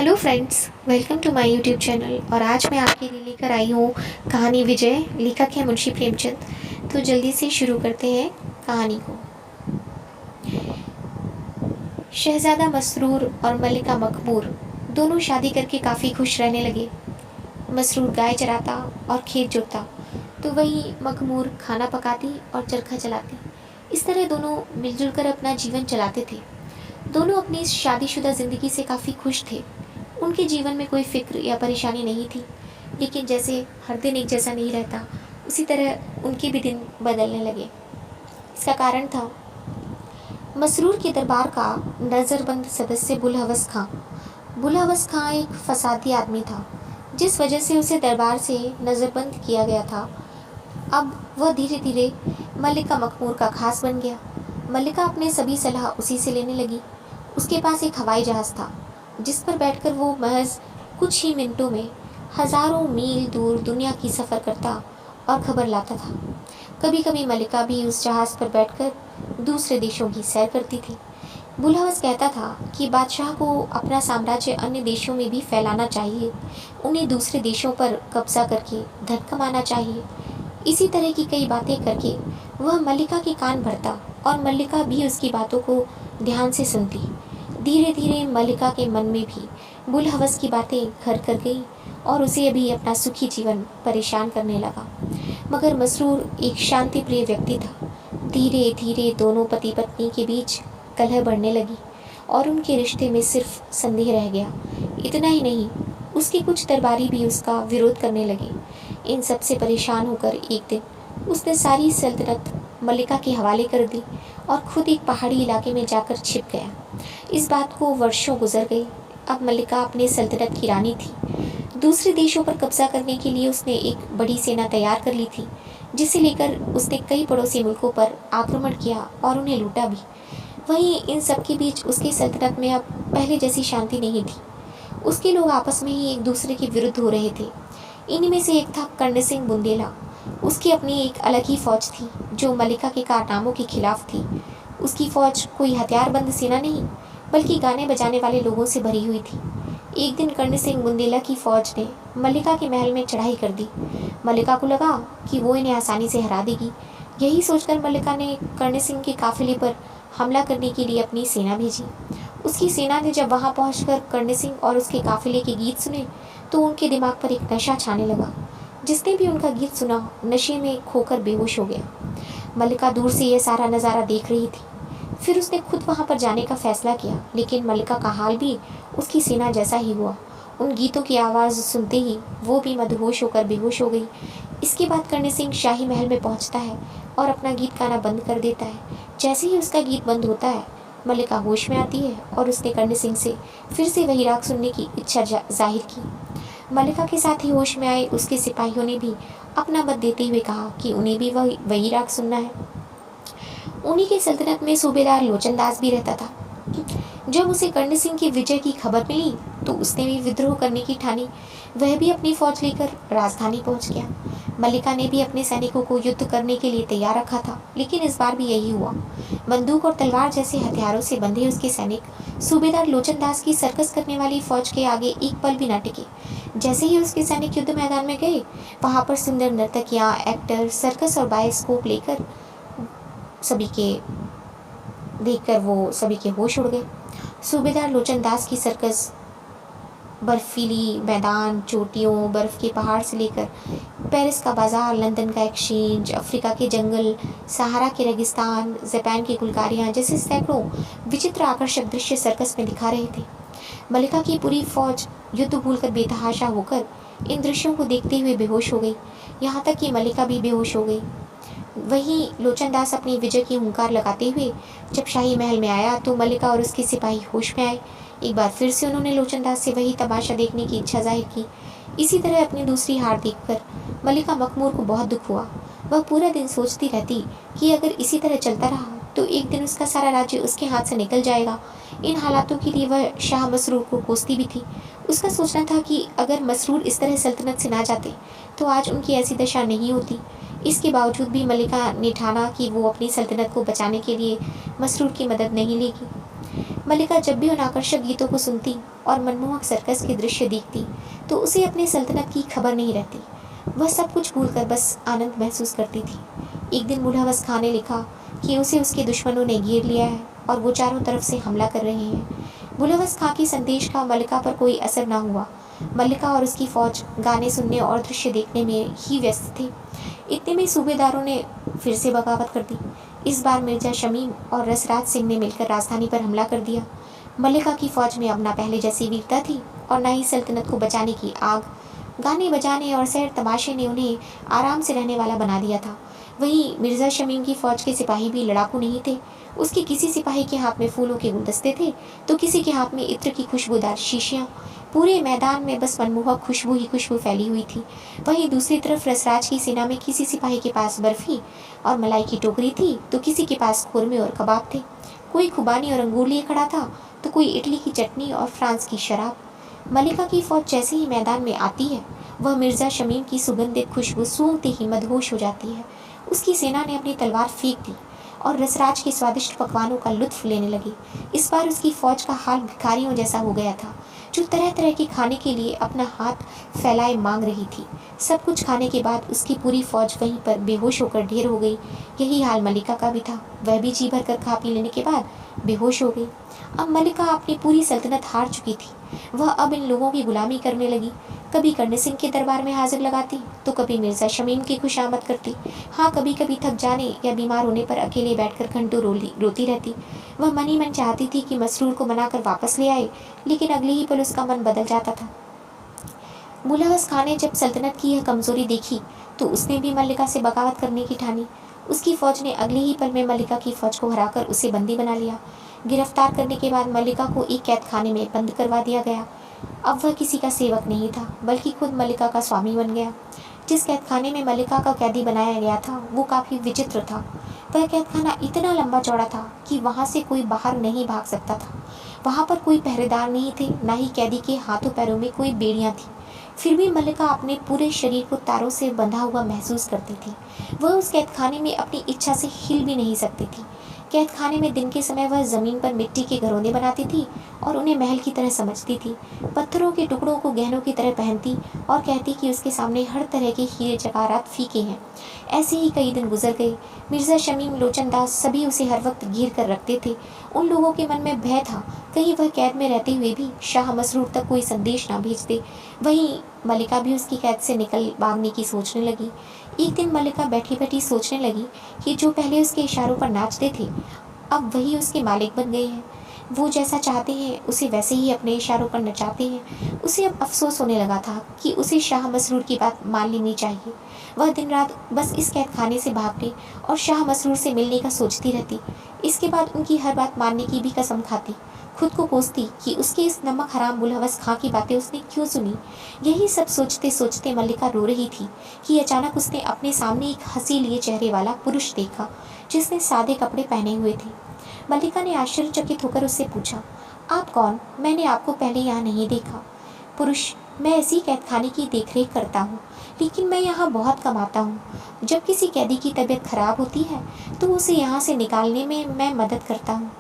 Hello friends, welcome to my YouTube channel. और आज मैं आपके लिए लेकर आई हूँ कहानी विजय। लेखक है मुंशी प्रेमचंद। तो जल्दी से शुरू करते हैं कहानी को। शहजादा मसरूर और मल्लिका मकबूर दोनों शादी करके काफ़ी खुश रहने लगे। मसरूर गाय चराता और खेत जोतता, तो वही मकबूर खाना पकाती और चरखा चलाती। इस तरह दोनों मिलजुल कर अपना जीवन चलाते थे। दोनों अपनी इस शादीशुदा ज़िंदगी से काफ़ी खुश थे। उनके जीवन में कोई फ़िक्र या परेशानी नहीं थी। लेकिन जैसे हर दिन एक जैसा नहीं रहता, उसी तरह उनके भी दिन बदलने लगे। इसका कारण था मसरूर के दरबार का नज़रबंद सदस्य बुलहवस खां। बुलहवस खां एक फसादी आदमी था, जिस वजह से उसे दरबार से नज़रबंद किया गया था। अब वह धीरे धीरे मल्लिका मकबूर का खास बन गया। मल्लिका अपने सभी सलाह उसी से लेने लगी। उसके पास एक हवाई जहाज़ था, जिस पर बैठकर वो महज कुछ ही मिनटों में हजारों मील दूर दुनिया की सफ़र करता और खबर लाता था। कभी कभी मल्लिका भी उस जहाज़ पर बैठकर दूसरे देशों की सैर करती थी। बुलहवस कहता था कि बादशाह को अपना साम्राज्य अन्य देशों में भी फैलाना चाहिए, उन्हें दूसरे देशों पर कब्जा करके धन कमाना चाहिए। इसी तरह की कई बातें करके वह मल्लिका के कान भरता और मल्लिका भी उसकी बातों को ध्यान से सुनती। धीरे धीरे मल्लिका के मन में भी बुलहवस की बातें घर कर गई और उसे अभी अपना सुखी जीवन परेशान करने लगा। मगर मसरूर एक शांति प्रिय व्यक्ति था। धीरे धीरे दोनों पति पत्नी के बीच कलह बढ़ने लगी और उनके रिश्ते में सिर्फ संदेह रह गया। इतना ही नहीं, उसके कुछ दरबारी भी उसका विरोध करने लगे। इन सब से परेशान होकर एक दिन उसने सारी सल्तनत मल्लिका के हवाले कर दी और खुद एक पहाड़ी इलाके में जाकर छिप गया। इस बात को वर्षों गुजर गए। अब मल्लिका अपने सल्तनत की रानी थी। दूसरे देशों पर कब्जा करने के लिए उसने एक बड़ी सेना तैयार कर ली थी, जिसे लेकर उसने कई पड़ोसी मुल्कों पर आक्रमण किया और उन्हें लूटा भी। वहीं इन सब के बीच उसकी सल्तनत में अब पहले जैसी शांति नहीं थी। उसके लोग आपस में ही एक दूसरे के विरुद्ध हो रहे थे। इन्हीं में से एक था कर्ण सिंह बुंदेला। उसकी अपनी एक अलग ही फौज थी, जो मल्लिका के कारनामों के खिलाफ थी। उसकी फौज कोई हथियारबंद सेना नहीं, बल्कि गाने बजाने वाले लोगों से भरी हुई थी। एक दिन कर्ण सिंह बुंदेला की फौज ने मल्लिका के महल में चढ़ाई कर दी। मल्लिका को लगा कि वो इन्हें आसानी से हरा देगी। यही सोचकर मल्लिका ने कर्ण सिंह के काफिले पर हमला करने के लिए अपनी सेना भेजी। उसकी सेना ने जब वहां पहुंचकर कर्ण सिंह और उसके काफिले के गीत सुने, तो उनके दिमाग पर एक नशा छाने लगा। जिसने भी उनका गीत सुना, नशे में खोकर बेहोश हो गया। मल्लिका दूर से यह सारा नज़ारा देख रही थी। फिर उसने खुद वहां पर जाने का फैसला किया, लेकिन मल्लिका का हाल भी उसकी सेना जैसा ही हुआ। उन गीतों की आवाज़ सुनते ही वो भी मदहोश होकर बेहोश हो गई। इसके बाद कर्ण सिंह शाही महल में पहुंचता है और अपना गीत गाना बंद कर देता है। जैसे ही उसका गीत बंद होता है, मल्लिका होश में आती है और उसने कर्ण सिंह से फिर से वही राग सुनने की इच्छा जाहिर की। मल्लिका के साथ ही होश में आए उसके सिपाहियों ने भी अपना मत देते हुए कहा कि उन्हें भी वही राग सुनना है। उन्हीं की सल्तनत में सूबेदार लोचनदास भी रहता था। जब उसे कर्ण सिंह की विजय की खबर मिली, तो उसने भी विद्रोह करने की ठानी। वह भी अपनी फौज लेकर राजधानी पहुंच गया। मल्लिका ने भी अपने सैनिकों को युद्ध करने के लिए तैयार रखा था, लेकिन इस बार भी यही हुआ। बंदूक और तलवार जैसे हथियारों से बंधे उसके सैनिक सूबेदार लोचनदास की सर्कस करने वाली फौज के आगे एक पल भी न टिके। जैसे ही उसके सैनिक युद्ध मैदान में गए, वहां पर सुंदर नर्तकियां, एक्टर, सर्कस और बायोस्कोप लेकर सभी के होश उड़ गए। सूबेदार लोचनदास की सर्कस बर्फीली मैदान, चोटियों, बर्फ के पहाड़ से लेकर पेरिस का बाजार, लंदन का एक्सचेंज, अफ्रीका के जंगल, सहारा के रेगिस्तान, जापान की गुलकारियां जैसे सैकड़ों विचित्र आकर्षक दृश्य सर्कस में दिखा रहे थे। मल्लिका की पूरी फौज युद्ध भूलकर बेतहाशा होकर इन दृश्यों को देखते हुए बेहोश हो गई। यहाँ तक कि मल्लिका भी बेहोश हो गई। वहीं लोचनदास अपनी विजय की हुंकार लगाते हुए जब शाही महल में आया, तो मल्लिका और उसके सिपाही होश में आए। एक बार फिर से उन्होंने लोचनदास से वही तमाशा देखने की इच्छा जाहिर की। इसी तरह अपनी दूसरी हार देखकर मल्लिका मकबूर को बहुत दुख हुआ। वह पूरा दिन सोचती रहती कि अगर इसी तरह चलता रहा तो एक दिन उसका सारा राज्य उसके हाथ से निकल जाएगा। इन हालातों के लिए वह शाह मसरूर को कोसती भी थी। उसका सोचना था कि अगर मसरूर इस तरह सल्तनत से ना जाते, तो आज उनकी ऐसी दशा नहीं होती। इसके बावजूद भी मल्लिका ने ठाना कि वो अपनी सल्तनत को बचाने के लिए मसरूर की मदद नहीं लेगी। मल्लिका जब भी उन आकर्षक गीतों को सुनती और मनमोहक सर्कस के दृश्य देखती तो उसे अपनी सल्तनत की खबर नहीं रहती। वह सब कुछ भूलकर बस आनंद महसूस करती थी। एक दिन मुलहवस खां ने लिखा कि उसे उसके दुश्मनों ने घेर लिया है और वो चारों तरफ से हमला कर रहे हैं। मुलहवस खां की संदेश का मल्लिका पर कोई असर न हुआ। मल्लिका और उसकी फौज गाने सुनने और दृश्य देखने में ही व्यस्त थे। इतने में सूबेदारों ने फिर से बगावत कर दी। इस बार मिर्जा शमीम और रसराज सिंह ने मिलकर राजधानी पर हमला कर दिया। मल्लिका की फौज में अब न पहले जैसी वीरता थी और न ही सल्तनत को बचाने की आग। गाने बजाने और सैर तमाशे ने उन्हें आराम से रहने वाला बना दिया था। वहीं मिर्जा शमीम की फौज के सिपाही भी लड़ाकू नहीं थे। उसके किसी सिपाही के हाथ में फूलों के गुलदस्ते थे तो किसी के हाथ में इत्र की खुशबूदार शीशियाँ। पूरे मैदान में बस मनमोहक खुशबू ही खुशबू फैली हुई थी। वहीं दूसरी तरफ रसराज की सेना में किसी सिपाही के पास बर्फी और मलाई की टोकरी थी तो किसी के पास खुरमे और कबाब थे। कोई खुबानी और अंगूर लिए खड़ा था तो कोई इटली की चटनी और फ्रांस की शराब। मल्लिका की फौज जैसे ही मैदान में आती है वह मिर्जा शमीम की सुगंधित खुशबू सूंघते ही मदहोश हो जाती है। उसकी सेना ने अपनी तलवार फेंक दी और रसराज के स्वादिष्ट पकवानों का लुत्फ लेने लगी। इस बार उसकी फौज का हाल भिखारियों जैसा हो गया था जो तरह तरह के खाने के लिए अपना हाथ फैलाए मांग रही थी। सब कुछ खाने के बाद उसकी पूरी फौज वहीं पर बेहोश होकर ढेर हो गई। यही हाल मल्लिका का भी था। वह भी जी भर कर खा पी लेने के बाद बेहोश हो गई। अब मल्लिका अपनी पूरी सल्तनत हार चुकी थी। वह अब इन लोगों की गुलामी करने लगी। कभी कर्ण सिंह के दरबार में हाजिर लगाती तो कभी मिर्जा शमीम की खुशामद करती। हाँ, कभी कभी थक जाने या बीमार होने पर अकेले बैठकर घंटों रोती रहती। वह मन ही मन चाहती थी कि मसरूर को मनाकर वापस ले आए, लेकिन अगले ही पल उसका मन बदल जाता था। मुलहवस खां ने जब सल्तनत की यह कमजोरी देखी तो उसने भी मल्लिका से बगावत करने की ठानी। उसकी फौज ने अगले ही पल में मल्लिका की फौज को हराकर उसे बंदी बना लिया। गिरफ्तार करने के बाद मल्लिका को एक कैद खाने में बंद करवा दिया गया। अब वह किसी का सेवक नहीं था बल्कि खुद मल्लिका का स्वामी बन गया। जिस कैद खाने में मल्लिका का कैदी बनाया गया था वो काफ़ी विचित्र था। वह कैद खाना इतना लंबा चौड़ा था कि वहाँ से कोई बाहर नहीं भाग सकता था। वहाँ पर कोई पहरेदार नहीं थे, ना ही कैदी के हाथों पैरों में कोई बेड़ियाँ थी। फिर भी मल्लिका अपने पूरे शरीर को तारों से बंधा हुआ महसूस करती थी। वह उस कैद खाने में अपनी इच्छा से हिल भी नहीं सकती थी। कैद खाने में दिन के समय वह ज़मीन पर मिट्टी के घरौंदे बनाती थी और उन्हें महल की तरह समझती थी। पत्थरों के टुकड़ों को गहनों की तरह पहनती और कहती कि उसके सामने हर तरह के हीरे जवाहरात फीके हैं। ऐसे ही कई दिन गुजर गए। मिर्ज़ा शमीम, लोचनदास सभी उसे हर वक्त घेर कर रखते थे। उन लोगों के मन में भय था कहीं वह कैद में रहते हुए भी शाह मसरूर तक कोई संदेश ना भेजते। वहीं मल्लिका भी उसकी कैद से निकल भागने की सोचने लगी। एक दिन मल्लिका बैठी बैठी सोचने लगी कि जो पहले उसके इशारों पर नाचते थे अब वही उसके मालिक बन गए हैं। वो जैसा चाहते हैं उसे वैसे ही अपने इशारों पर नचाते हैं। उसे अब अफसोस होने लगा था कि उसे शाह मसरूर की बात मान लेनी चाहिए। वह दिन रात बस इस कैद खाने से भागने और शाह मसरूर से मिलने का सोचती रहती। इसके बाद उनकी हर बात मानने की भी कसम खाती। खुद को कोसती कि उसके इस नमक हराम मुलहवस खां की बातें उसने क्यों सुनी। यही सब सोचते सोचते मल्लिका रो रही थी कि अचानक उसने अपने सामने एक हंसी लिए चेहरे वाला पुरुष देखा जिसने सादे कपड़े पहने हुए थे। मल्लिका ने आश्चर्यचकित होकर उससे पूछा, आप कौन? मैंने आपको पहले यहाँ नहीं देखा। पुरुष, मैं इसी कैद खाने की देखरेख करता हूँ, लेकिन मैं यहाँ बहुत कमाता हूँ। जब किसी कैदी की तबीयत खराब होती है तो उसे यहाँ से निकालने में मैं मदद करता हूँ।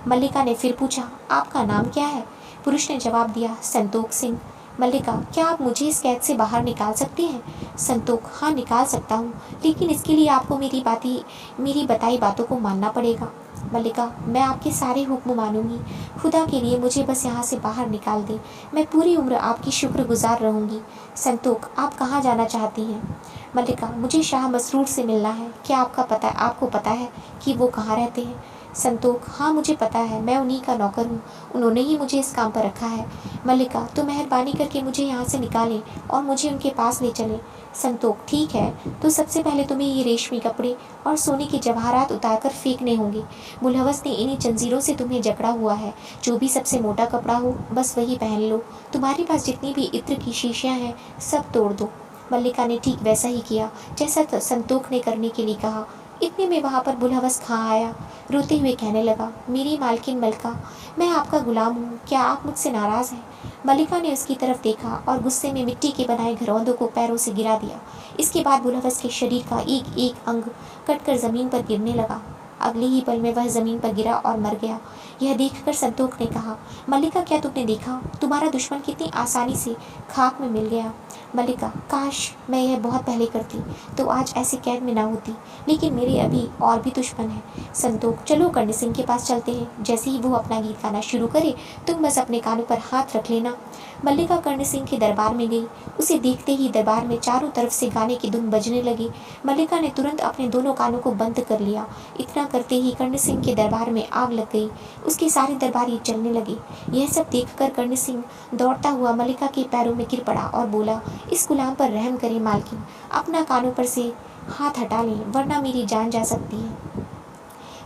मल्लिका ने फिर पूछा, आपका नाम क्या है? पुरुष ने जवाब दिया, संतोख सिंह। मल्लिका, क्या आप मुझे इस कैद से बाहर निकाल सकते हैं? संतोख, हाँ निकाल सकता हूँ, लेकिन इसके लिए आपको मेरी बताई बातों को मानना पड़ेगा। मल्लिका, मैं आपके सारे हुक्म मानूंगी। खुदा के लिए मुझे बस यहाँ से बाहर निकाल दें। मैं पूरी उम्र आपकी शुक्रगुजार रहूंगी। संतोख, आप कहाँ जाना चाहती हैं? मल्लिका, मुझे शाह मसरूर से मिलना है। क्या आपको पता है कि वो कहाँ रहते हैं? संतोख, हाँ मुझे पता है, मैं उन्हीं का नौकर हूँ। उन्होंने ही मुझे इस काम पर रखा है। मल्लिका, तो मेहरबानी करके मुझे यहाँ से निकालें और मुझे उनके पास ले चलें। संतोख, ठीक है, तो सबसे पहले तुम्हें ये रेशमी कपड़े और सोने के जवाहरात उतारकर फेंकने होंगे। मुलहवस ने इन्हीं जंजीरों से तुम्हें जकड़ा हुआ है। जो भी सबसे मोटा कपड़ा हो बस वही पहन लो। तुम्हारे पास जितनी भी इत्र की शीशियाँ हैं सब तोड़ दो। मल्लिका ने ठीक वैसा ही किया जैसा संतोख ने करने के लिए कहा। इतने में वहाँ पर मुलहवस खां आया। रोते हुए कहने लगा, मेरी मालकिन मल्लिका, मैं आपका गुलाम हूँ, क्या आप मुझसे नाराज़ हैं? मल्लिका ने उसकी तरफ देखा और गुस्से में मिट्टी के बनाए घरौंदों को पैरों से गिरा दिया। इसके बाद मुलहवस के शरीर का एक एक अंग कटकर ज़मीन पर गिरने लगा। अगले ही पल में वह जमीन पर गिरा और मर गया। यह देखकर संतोष ने कहा, मल्लिका क्या तुमने देखा? तुम्हारा दुश्मन कितनी आसानी से खाक में मिल गया। मल्लिका, काश मैं यह बहुत पहले करती तो आज ऐसे कैद में ना होती, लेकिन मेरे अभी और भी दुश्मन हैं। संतोष, चलो कर्ण सिंह के पास चलते हैं। जैसे ही वो अपना गीत गाना शुरू करे तुम बस अपने कानों पर हाथ रख लेना। मल्लिका कर्ण सिंह के दरबार में गई। उसे देखते ही दरबार में चारों तरफ से गाने की धुन बजने लगी। मल्लिका ने तुरंत अपने दोनों कानों को बंद कर लिया। इतना करते ही कर्ण सिंह के दरबार में आग लग गई। उसके सारे दरबारी जलने लगे। यह सब देखकर कर्ण सिंह दौड़ता हुआ मल्लिका के पैरों में गिर पड़ा और बोला, इस गुलाम पर रहम करें मालकिन, अपना कानों पर से हाथ हटा लें वरना मेरी जान जा सकती है।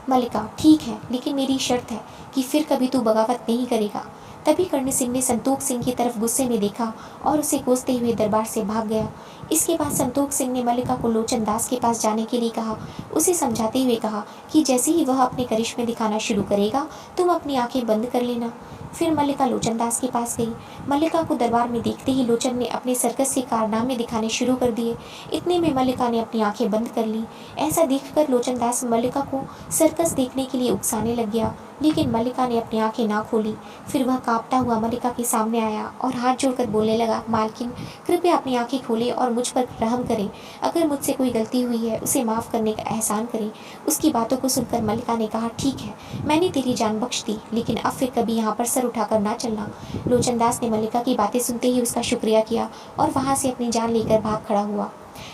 मल्लिका, ठीक है, लेकिन मेरी शर्त है कि फिर कभी तू बगावत नहीं करेगा। तभी कर्ण सिंह ने संतोष सिंह की तरफ गुस्से में देखा और उसे कोसते हुए दरबार से भाग गया। इसके बाद संतोष सिंह ने मल्लिका को लोचन दास के पास जाने के लिए कहा। उसे समझाते हुए कहा कि जैसे ही वह अपने करिश्मे दिखाना शुरू करेगा तुम अपनी आंखें बंद कर लेना। फिर मल्लिका लोचन दास के पास गई। मल्लिका को दरबार में देखते ही लोचन ने अपने सर्कस के कारनामे दिखाने शुरू कर दिए। इतने में मल्लिका ने अपनी आंखें बंद कर ली। ऐसा देखकर लोचन दास मल्लिका को सर्कस देखने के लिए उकसाने लग गया, लेकिन मल्लिका ने अपनी आंखें ना खोली। फिर वह कांपता हुआ मल्लिका के सामने आया और हाथ जोड़कर बोलने लगा, मालकिन कृपया अपनी आंखें खोलें और मुझ पर रहम करें। अगर मुझसे कोई गलती हुई है उसे माफ़ करने का एहसान करें। उसकी बातों को सुनकर मल्लिका ने कहा, ठीक है, मैंने तेरी जान बख्श दी, लेकिन अब फिर कभी यहाँ पर सर उठाकर ना चलना। लोचन दास ने मल्लिका की बातें सुनते ही उसका शुक्रिया किया और वहाँ से अपनी जान लेकर भाग खड़ा हुआ।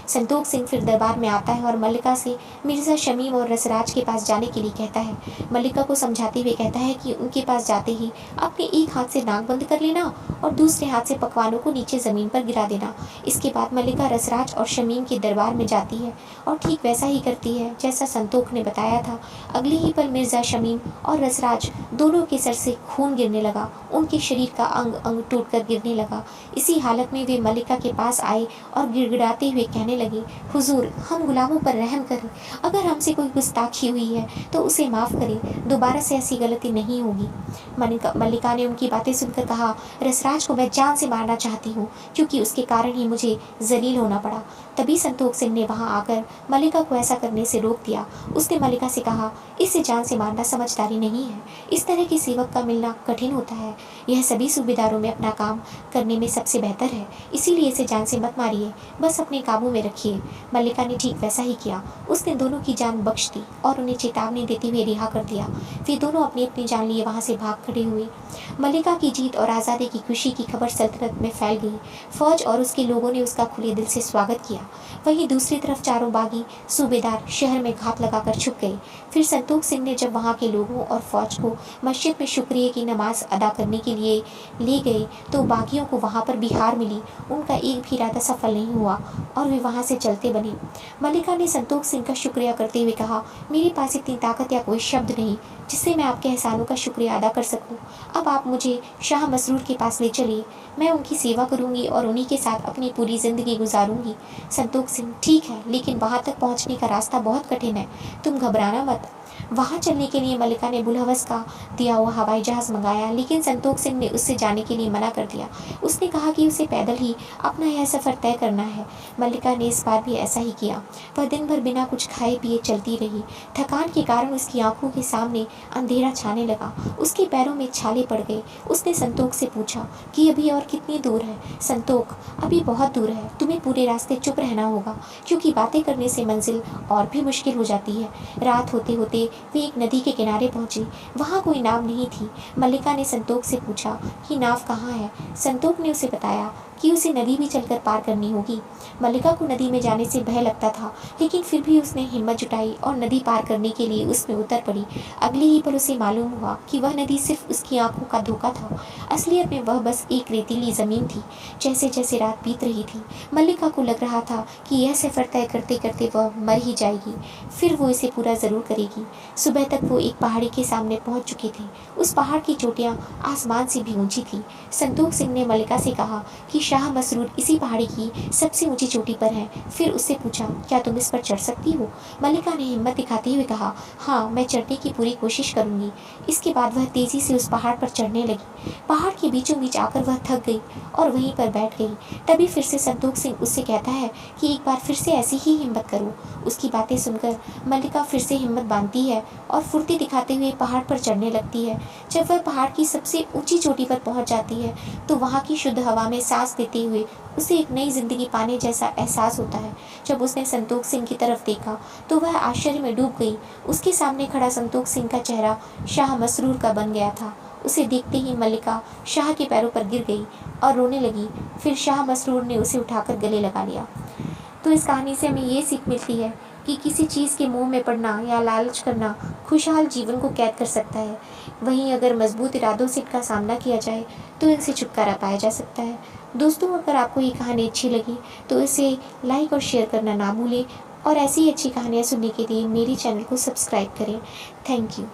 संतोष सिंह फिर दरबार में आता है और मल्लिका से मिर्ज़ा शमीम और रसराज के पास जाने के लिए कहता है। मल्लिका को समझाते हुए कहता है कि उनके पास जाते ही अपने एक हाथ से नाक बंद कर लेना और दूसरे हाथ से पकवानों को नीचे ज़मीन पर गिरा देना। इसके बाद मल्लिका रसराज और शमीम के दरबार में जाती है और ठीक वैसा ही करती है जैसा संतोष ने बताया था। अगले ही पल मिर्ज़ा शमीम और रसराज दोनों के सर से खून गिरने लगा। उनके शरीर का अंग अंग टूटकर गिरने लगा। इसी हालत में वे मल्लिका के पास आए और गिड़गिड़ाते हुए कहने लगे, हुजूर, हम गुलामों पर रहम करें। अगर हमसे कोई गुस्ताखी हुई है तो उसे माफ़ करें, दोबारा से ऐसी गलती नहीं होगी। मल्लिका ने उनकी बातें सुनकर कहा, रसराज को मैं जान से मारना चाहती हूँ क्योंकि उसके कारण ही मुझे जलील होना पड़ा। तभी संतोष सिंह ने वहाँ आकर मल्लिका को ऐसा करने से रोक दिया। उसने मल्लिका से कहा, इसे जान से मारना समझदारी नहीं है। इस तरह के सेवक का मिलना कठिन होता है। यह सभी सूबेदारों में अपना काम करने में सबसे बेहतर है, इसीलिए इसे जान से मत मारिए, बस अपने काबू में रखिए। मल्लिका ने ठीक वैसा ही किया। उसने दोनों की जान बख्श दी और उन्हें चेतावनी देते हुए रिहा कर दिया। वे दोनों अपनी अपनी जान लिए वहाँ से भाग खड़े हुए। मल्लिका की जीत और आज़ादी की खुशी की खबर सल्तनत में फैल गई। फौज और उसके लोगों ने उसका खुले दिल से स्वागत किया। वहीं दूसरी तरफ चारों बागी सूबेदार शहर में घात लगाकर छुप गए। फिर संतोष सिंह ने जब वहाँ के लोगों और फौज को मस्जिद में शुक्रिया की नमाज अदा करने के लिए ले गए तो बागियों को वहाँ पर भी हार मिली। उनका एक भी इरादा सफल नहीं हुआ और वे वहाँ से चलते बने। मल्लिका ने संतोष सिंह का शुक्रिया करते हुए कहा, मेरे पास इतनी ताकत या कोई शब्द नहीं जिससे मैं आपके एहसानों का शुक्रिया अदा कर सकूं। अब आप मुझे शाह मसरूर के पास ले चलिए, मैं उनकी सेवा करूंगी और उन्हीं के साथ अपनी पूरी ज़िंदगी गुजारूंगी। संतोष सिंह, ठीक है, लेकिन वहाँ तक पहुँचने का रास्ता बहुत कठिन है, तुम घबराना मत। वहाँ चलने के लिए मल्लिका ने बुलहवस का दिया हुआ हवाई जहाज़ मंगाया, लेकिन संतोष सिंह ने उससे जाने के लिए मना कर दिया। उसने कहा कि उसे पैदल ही अपना यह सफ़र तय करना है। मल्लिका ने इस बार भी ऐसा ही किया। वह दिन भर बिना कुछ खाए पिए चलती रही। थकान के कारण उसकी आंखों के सामने अंधेरा छाने लगा। उसके पैरों में छाले पड़ गए। उसने संतोष से पूछा कि अभी और कितनी दूर है। संतोष, अभी बहुत दूर है, तुम्हें पूरे रास्ते चुप रहना होगा क्योंकि बातें करने से मंजिल और भी मुश्किल हो जाती है। रात होते होते वे एक नदी के किनारे पहुंची। वहाँ कोई नाव नहीं थी। मल्लिका ने संतोष से पूछा कि नाव कहाँ है। संतोष ने उसे बताया कि उसे नदी भी चलकर पार करनी होगी। मल्लिका को नदी में जाने से भय लगता था, लेकिन फिर भी उसने हिम्मत जुटाई और नदी पार करने के लिए उसमें उतर पड़ी। अगले ही पल उसे मालूम हुआ कि वह नदी सिर्फ उसकी आंखों का धोखा था। असलियत में वह बस एक रेतीली ज़मीन थी। जैसे जैसे रात बीत रही थी, मल्लिका को लग रहा था कि यह सफ़र तय करते करते वह मर ही जाएगी, फिर वो इसे पूरा ज़रूर करेगी। सुबह तक वो एक पहाड़ी के सामने पहुंच चुके थे। उस पहाड़ की चोटियां आसमान से भी ऊंची थी। संतोष सिंह ने मल्लिका से कहा कि शाह मसरूर इसी पहाड़ी की सबसे ऊंची चोटी पर है। फिर उससे पूछा, क्या तुम इस पर चढ़ सकती हो? मल्लिका ने हिम्मत दिखाते हुए कहा, हाँ, मैं चढ़ने की पूरी कोशिश करूंगी। इसके बाद वह तेजी से उस पहाड़ पर चढ़ने लगी। पहाड़ के बीचों बीच आकर वह थक गई और वहीं पर बैठ गई। तभी फिर से संतोष सिंह उससे कहता है कि एक बार फिर से ऐसी ही हिम्मत करो। उसकी बातें सुनकर मल्लिका फिर से हिम्मत बांधती है और फुर्ती दिखाते हुए पहाड़ पर चढ़ने लगती है। जब वह पहाड़ की सबसे ऊंची चोटी पर पहुंच जाती है तो वहां की शुद्ध हवा में सांस देते हुए उसे एक नई जिंदगी पाने जैसा एहसास होता है। जब उसने संतोष सिंह की तरफ देखा तो वह आश्चर्य में डूब गई। उसके सामने खड़ा संतोष सिंह का चेहरा शाह मसरूर का बन गया था। उसे देखते ही मल्लिका शाह के पैरों पर गिर गई और रोने लगी। फिर शाह मसरूर ने उसे उठाकर गले लगा लिया। तो इस कहानी से हमें ये सीख मिलती है कि किसी चीज़ के मोह में पड़ना या लालच करना खुशहाल जीवन को कैद कर सकता है। वहीं अगर मजबूत इरादों से इनका सामना किया जाए तो इनसे छुटकारा पाया जा सकता है। दोस्तों, अगर आपको ये कहानी अच्छी लगी तो इसे लाइक और शेयर करना ना भूलें और ऐसी ही अच्छी कहानियाँ सुनने के लिए मेरे चैनल को सब्सक्राइब करें। Thank you.